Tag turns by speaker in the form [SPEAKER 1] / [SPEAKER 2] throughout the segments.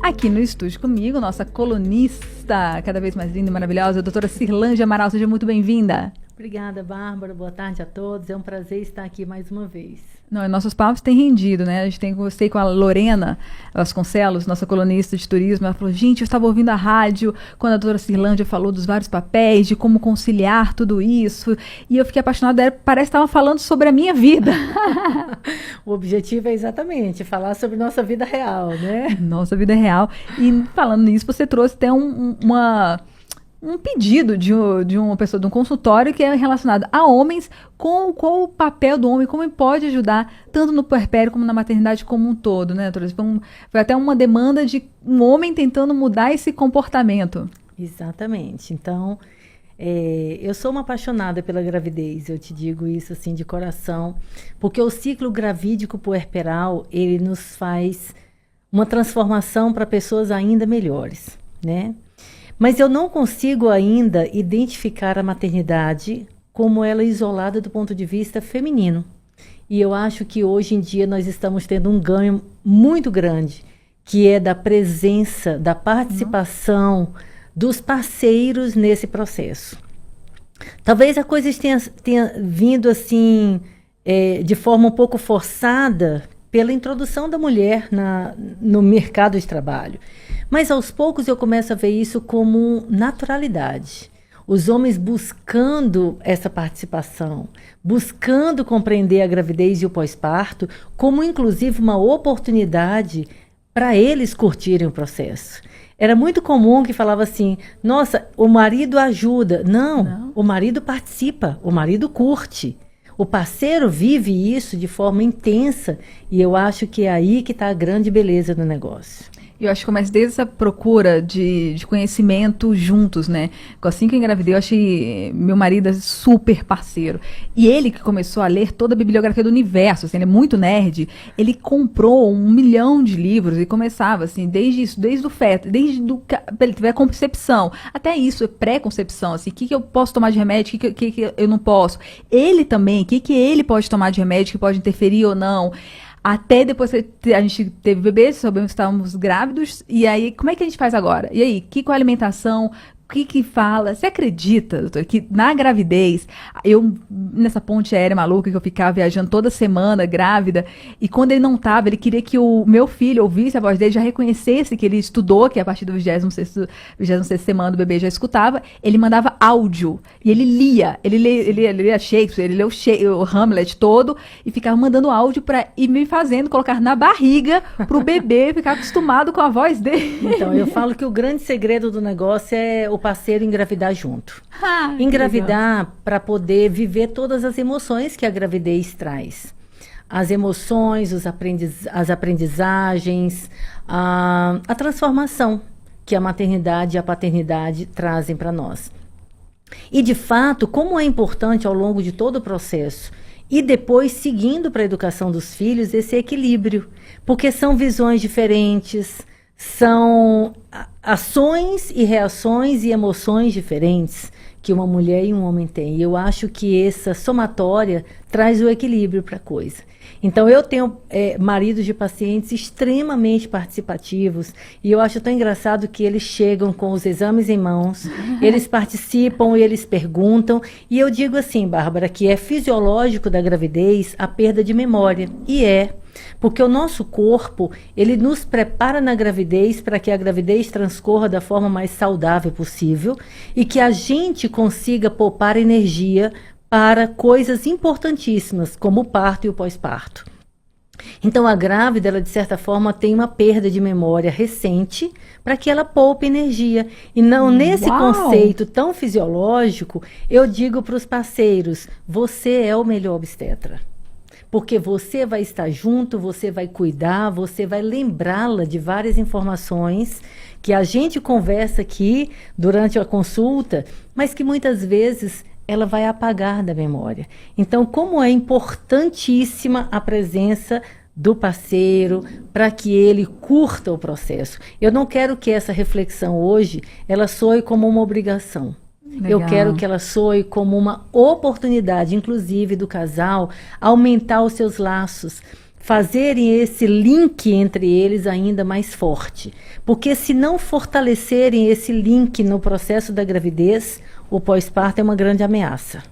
[SPEAKER 1] Aqui no estúdio comigo, nossa colunista, cada vez mais linda e maravilhosa, a doutora Cirlândia Amaral. Seja muito bem-vinda.
[SPEAKER 2] Obrigada, Bárbara. Boa tarde a todos. É um prazer estar aqui mais uma vez.
[SPEAKER 1] Não, nossos papos têm rendido, né? A gente conversei com a Lorena Vasconcelos, nossa colunista de turismo. Ela falou, gente, eu estava ouvindo a rádio quando a doutora Cirlândia falou dos vários papéis, de como conciliar tudo isso. E eu fiquei apaixonada, parece que estava falando sobre a minha vida.
[SPEAKER 2] O objetivo é exatamente falar sobre nossa vida real, né?
[SPEAKER 1] Nossa vida real. E falando nisso, você trouxe até um pedido de uma pessoa, de um consultório que é relacionado a homens, com qual o papel do homem, como ele pode ajudar, tanto no puerpério como na maternidade como um todo, né, doutora? Foi até uma demanda de um homem tentando mudar esse comportamento.
[SPEAKER 2] Exatamente. Então, eu sou uma apaixonada pela gravidez, eu te digo isso assim de coração, porque o ciclo gravídico puerperal, ele nos faz uma transformação para pessoas ainda melhores, né? Mas eu não consigo ainda identificar a maternidade como ela isolada do ponto de vista feminino. E eu acho que hoje em dia nós estamos tendo um ganho muito grande, que é da presença, da participação dos parceiros nesse processo. Talvez a coisa tenha vindo assim, de forma um pouco forçada pela introdução da mulher no mercado de trabalho. Mas aos poucos eu começo a ver isso como naturalidade. Os homens buscando essa participação, buscando compreender a gravidez e o pós-parto, como inclusive uma oportunidade para eles curtirem o processo. Era muito comum que falava assim, nossa, o marido ajuda. Não, o marido participa, o marido curte. O parceiro vive isso de forma intensa e eu acho que é aí que está a grande beleza do negócio.
[SPEAKER 1] Eu acho que começa desde essa procura de conhecimento juntos, né? Assim que eu engravidei, eu achei meu marido super parceiro. E ele que começou a ler toda a bibliografia do universo, assim, ele é muito nerd, ele comprou 1 milhão de livros e começava, assim, desde o feto, ele tiver concepção, até isso, pré-concepção, assim, o que eu posso tomar de remédio, o que eu não posso. Ele também, o que ele pode tomar de remédio, que pode interferir ou não. Até depois que a gente teve bebê, soubemos que estávamos grávidos, e aí, como é que a gente faz agora? E aí, com a alimentação, o que fala? Você acredita, doutor, que na gravidez, nessa ponte aérea maluca que eu ficava viajando toda semana, grávida, e quando ele não estava, ele queria que o meu filho ouvisse a voz dele, já reconhecesse que ele estudou, que a partir do 26ª semana do bebê já escutava, ele mandava áudio, e ele lia Shakespeare, ele leu o Hamlet todo, e ficava mandando áudio para ir me fazendo colocar na barriga para o bebê ficar acostumado com a voz dele.
[SPEAKER 2] Então, eu falo que o grande segredo do negócio é o parceiro engravidar junto. Engravidar para poder viver todas as emoções que a gravidez traz. As emoções, as aprendizagens, a transformação que a maternidade e a paternidade trazem para nós. E, de fato, como é importante ao longo de todo o processo e depois seguindo para a educação dos filhos esse equilíbrio, porque são visões diferentes, são ações e reações e emoções diferentes que uma mulher e um homem têm. E eu acho que essa somatória traz o equilíbrio para a coisa. Então, eu tenho maridos de pacientes extremamente participativos e eu acho tão engraçado que eles chegam com os exames em mãos, eles participam e eles perguntam. E eu digo assim, Bárbara, que é fisiológico da gravidez a perda de memória. E porque o nosso corpo, ele nos prepara na gravidez para que a gravidez transcorra da forma mais saudável possível e que a gente consiga poupar energia para coisas importantíssimas, como o parto e o pós-parto. Então, a grávida, ela, de certa forma, tem uma perda de memória recente para que ela poupe energia. E não nesse conceito tão fisiológico, eu digo para os parceiros, você é o melhor obstetra. Porque você vai estar junto, você vai cuidar, você vai lembrá-la de várias informações que a gente conversa aqui durante a consulta, mas que muitas vezes ela vai apagar da memória. Então, como é importantíssima a presença do parceiro para que ele curta o processo. Eu não quero que essa reflexão hoje, ela soe como uma obrigação. Legal. Eu quero que ela soe como uma oportunidade, inclusive, do casal aumentar os seus laços, fazerem esse link entre eles ainda mais forte. Porque se não fortalecerem esse link no processo da gravidez, o pós-parto é uma grande ameaça.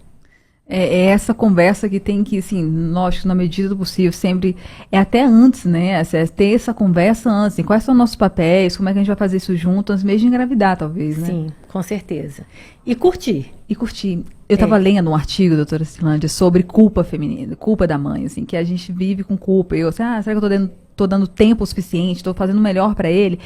[SPEAKER 1] É essa conversa que tem que, assim, lógico, na medida do possível, sempre, é até antes, né? É ter essa conversa antes, quais são nossos papéis, como é que a gente vai fazer isso junto, antes mesmo de engravidar, talvez, né?
[SPEAKER 2] Sim, com certeza. E curtir.
[SPEAKER 1] Eu estava lendo um artigo, doutora Silândia, sobre culpa feminina, culpa da mãe, assim, que a gente vive com culpa. Eu, assim, será que eu tô dando tempo suficiente, estou fazendo o melhor para ele?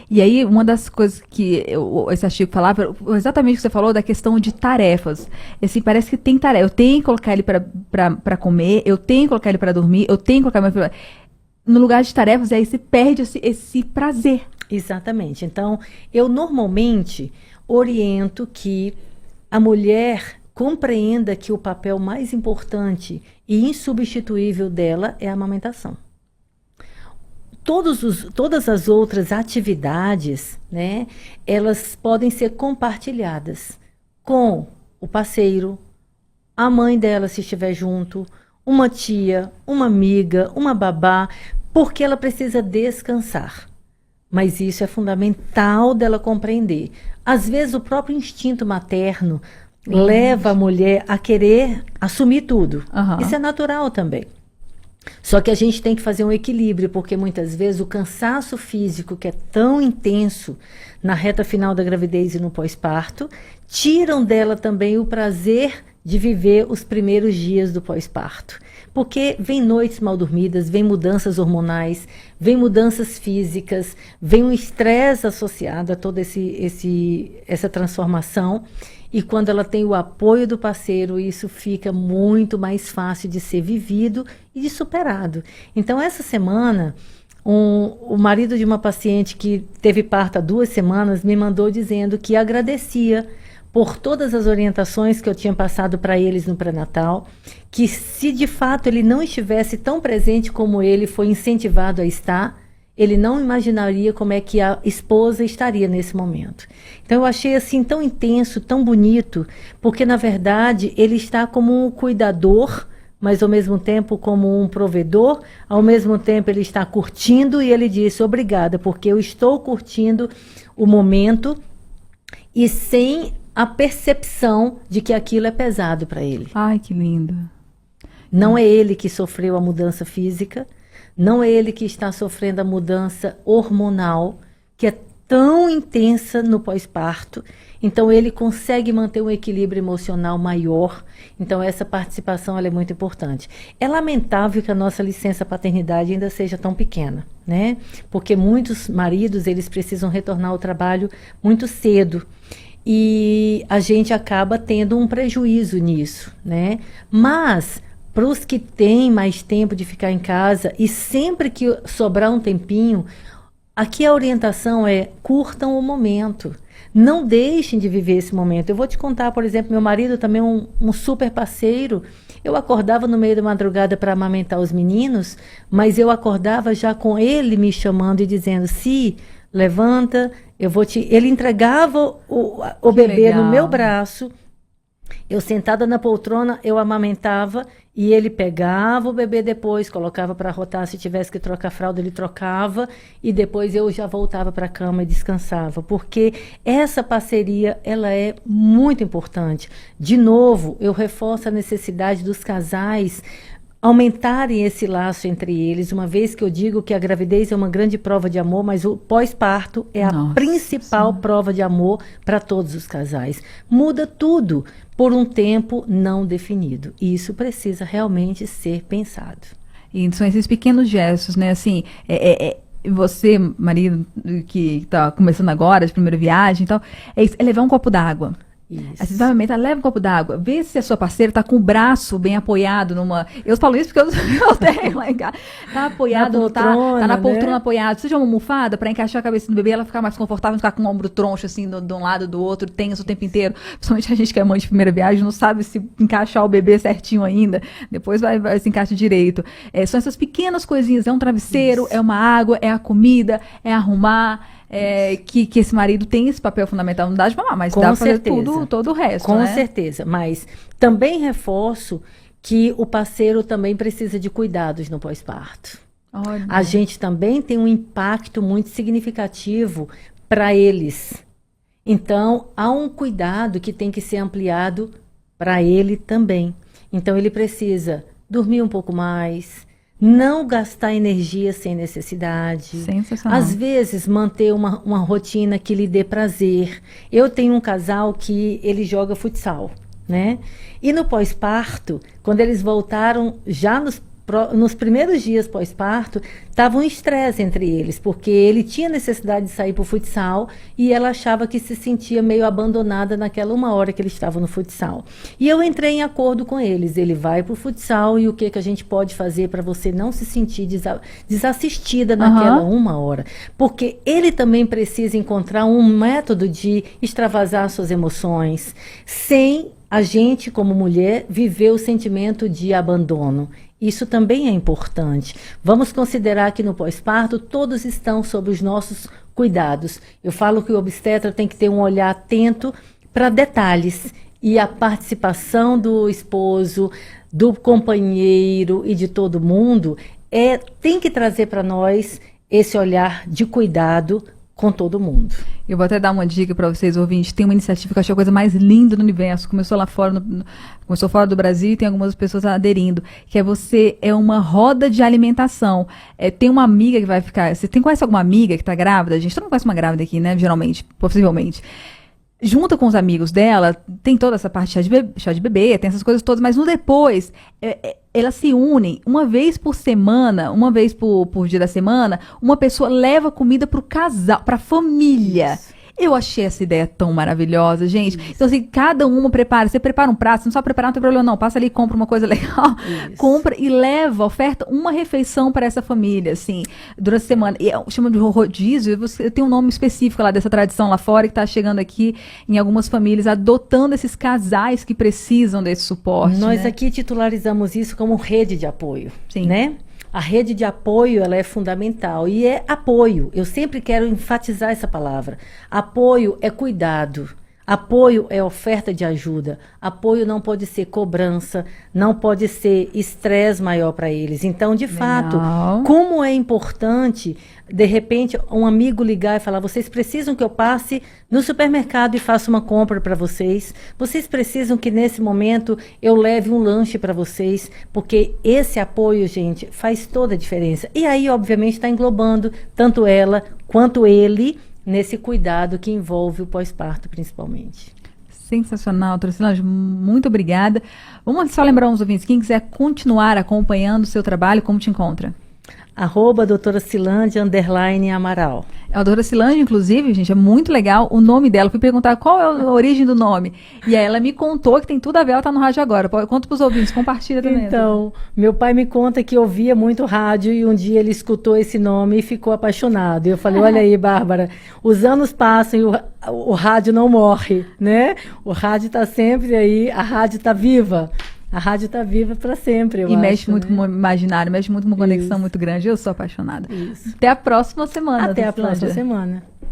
[SPEAKER 1] E aí, uma das coisas que esse artigo falava, exatamente o que você falou, da questão de tarefas. Assim, parece que tem tarefa. Eu tenho que colocar ele para comer, eu tenho que colocar ele para dormir, eu tenho que colocar ele no lugar de tarefas, aí você perde esse prazer.
[SPEAKER 2] Exatamente. Então, eu normalmente oriento que a mulher compreenda que o papel mais importante e insubstituível dela é a amamentação. Todas as outras atividades, né, elas podem ser compartilhadas com o parceiro, a mãe dela se estiver junto, uma tia, uma amiga, uma babá, porque ela precisa descansar. Mas isso é fundamental dela compreender. Às vezes o próprio instinto materno leva a mulher a querer assumir tudo. Isso é natural também. Só que a gente tem que fazer um equilíbrio, porque muitas vezes o cansaço físico, que é tão intenso na reta final da gravidez e no pós-parto, tiram dela também o prazer de viver os primeiros dias do pós-parto. Porque vem noites mal dormidas, vem mudanças hormonais, vem mudanças físicas, vem um estresse associado a toda essa transformação. E quando ela tem o apoio do parceiro, isso fica muito mais fácil de ser vivido e de superado. Então, essa semana, o marido de uma paciente que teve parto há 2 semanas me mandou dizendo que agradecia por todas as orientações que eu tinha passado para eles no pré-natal, que se de fato ele não estivesse tão presente como ele foi incentivado a estar, ele não imaginaria como é que a esposa estaria nesse momento. Então eu achei assim tão intenso, tão bonito, porque na verdade ele está como um cuidador, mas ao mesmo tempo como um provedor, ao mesmo tempo ele está curtindo e ele disse obrigada, porque eu estou curtindo o momento e sem a percepção de que aquilo é pesado para ele.
[SPEAKER 1] Ai, que lindo.
[SPEAKER 2] Não é ele que sofreu a mudança física, não é ele que está sofrendo a mudança hormonal, que é tão intensa no pós-parto. Então, ele consegue manter um equilíbrio emocional maior. Então, essa participação ela é muito importante. É lamentável que a nossa licença paternidade ainda seja tão pequena, né? Porque muitos maridos, eles precisam retornar ao trabalho muito cedo. E a gente acaba tendo um prejuízo nisso, né? Mas, para os que têm mais tempo de ficar em casa, e sempre que sobrar um tempinho, aqui a orientação é curtam o momento. Não deixem de viver esse momento. Eu vou te contar, por exemplo, meu marido também é um super parceiro. Eu acordava no meio da madrugada para amamentar os meninos, mas eu acordava já com ele me chamando e dizendo, "Si, levanta, eu vou te..." Ele entregava o bebê legal. No meu braço, eu sentada na poltrona, eu amamentava e ele pegava o bebê depois, colocava para rotar, se tivesse que trocar fralda, ele trocava e depois eu já voltava para a cama e descansava, porque essa parceria, ela é muito importante. De novo, eu reforço a necessidade dos casais aumentarem esse laço entre eles, uma vez que eu digo que a gravidez é uma grande prova de amor, mas o pós-parto é a principal prova de amor para todos os casais. Muda tudo por um tempo não definido. E isso precisa realmente ser pensado.
[SPEAKER 1] E são esses pequenos gestos, né? Assim, você, marido, que está começando agora, de primeira viagem e tal, é levar um copo d'água. Isso. Você leva um copo d'água, vê se a sua parceira está com o braço bem apoiado numa... Eu falo isso porque eu tenho lá em casa. Está apoiado, tá na poltrona, né? Apoiado. Seja uma almofada para encaixar a cabeça do bebê, ela ficar mais confortável, ficar com o ombro troncho, assim, de um lado do outro, tenso o tempo inteiro. Principalmente a gente que é mãe de primeira viagem, não sabe se encaixar o bebê certinho ainda. Depois vai se encaixa direito. São essas pequenas coisinhas. É um travesseiro, é uma água, é a comida, é arrumar... que esse marido tem esse papel fundamental, não dá de mamar, mas dá para fazer todo o resto.
[SPEAKER 2] Com
[SPEAKER 1] né?
[SPEAKER 2] certeza, mas também reforço que o parceiro também precisa de cuidados no pós-parto.
[SPEAKER 1] Olha.
[SPEAKER 2] A gente também tem um impacto muito significativo para eles. Então, há um cuidado que tem que ser ampliado para ele também. Então, ele precisa dormir um pouco mais, não gastar energia sem necessidade.
[SPEAKER 1] Sensacional.
[SPEAKER 2] Às vezes, manter uma rotina que lhe dê prazer. Eu tenho um casal que ele joga futsal, né? E no pós-parto, quando eles voltaram, já nos primeiros dias pós-parto, estava um estresse entre eles, porque ele tinha necessidade de sair para o futsal e ela achava que se sentia meio abandonada naquela 1 hora que ele estava no futsal. E eu entrei em acordo com eles, ele vai para o futsal e o que a gente pode fazer para você não se sentir desassistida naquela 1 hora. Porque ele também precisa encontrar um método de extravasar suas emoções, sem a gente, como mulher, viver o sentimento de abandono. Isso também é importante. Vamos considerar que no pós-parto todos estão sob os nossos cuidados. Eu falo que o obstetra tem que ter um olhar atento para detalhes. E a participação do esposo, do companheiro e de todo mundo tem que trazer para nós esse olhar de cuidado com todo mundo.
[SPEAKER 1] Eu vou até dar uma dica para vocês, ouvintes. Tem uma iniciativa que eu achei a coisa mais linda do universo. Começou lá fora, começou fora do Brasil e tem algumas pessoas aderindo. Que é uma roda de alimentação. Tem uma amiga que vai ficar... Você conhece alguma amiga que está grávida? A gente todo mundo conhece uma grávida aqui, né? Geralmente, possivelmente. Junta com os amigos dela, tem toda essa parte de chá de bebê, tem essas coisas todas, mas no depois, elas se unem uma vez por semana, uma vez por dia da semana, uma pessoa leva comida pro casal, pra família. Isso. Eu achei essa ideia tão maravilhosa, gente. Isso. Então, assim, cada uma prepara. Você prepara um prato, você não só preparar, não tem problema não. Passa ali e compra uma coisa legal. Isso. Compra e leva, oferta uma refeição para essa família, assim, durante a semana. E chama de rodízio. Tem um nome específico lá dessa tradição lá fora que está chegando aqui em algumas famílias, adotando esses casais que precisam desse suporte.
[SPEAKER 2] Nós aqui titularizamos isso como rede de apoio,
[SPEAKER 1] sim,
[SPEAKER 2] né? A rede de apoio, ela é fundamental. E é apoio. Eu sempre quero enfatizar essa palavra. Apoio é cuidado. Apoio é oferta de ajuda. Apoio não pode ser cobrança, não pode ser estresse maior para eles. Então, de fato, como é importante, de repente, um amigo ligar e falar, vocês precisam que eu passe no supermercado e faça uma compra para vocês. Vocês precisam que nesse momento eu leve um lanche para vocês, porque esse apoio, gente, faz toda a diferença. E aí, obviamente, está englobando tanto ela quanto ele, nesse cuidado que envolve o pós-parto, principalmente.
[SPEAKER 1] Sensacional, doutora Cilange, muito obrigada. Vamos só lembrar uns ouvintes, quem quiser continuar acompanhando o seu trabalho, como te encontra?
[SPEAKER 2] @doutora Cilange _Amaral.
[SPEAKER 1] A doutora Cilange, inclusive, gente, é muito legal o nome dela. Fui perguntar qual é a origem do nome. E aí ela me contou que tem tudo a ver, ela tá no rádio agora. Conta pros ouvintes, compartilha também.
[SPEAKER 2] Então, meu pai me conta que ouvia muito rádio e um dia ele escutou esse nome e ficou apaixonado. E eu falei, olha aí, Bárbara, os anos passam e o rádio não morre, né? O rádio tá sempre aí, a rádio tá viva. A rádio está viva para sempre, eu acho.
[SPEAKER 1] E mexe muito com o imaginário, mexe muito com uma conexão muito grande. Eu sou apaixonada.
[SPEAKER 2] Isso.
[SPEAKER 1] Até a próxima semana.
[SPEAKER 2] Até a próxima semana.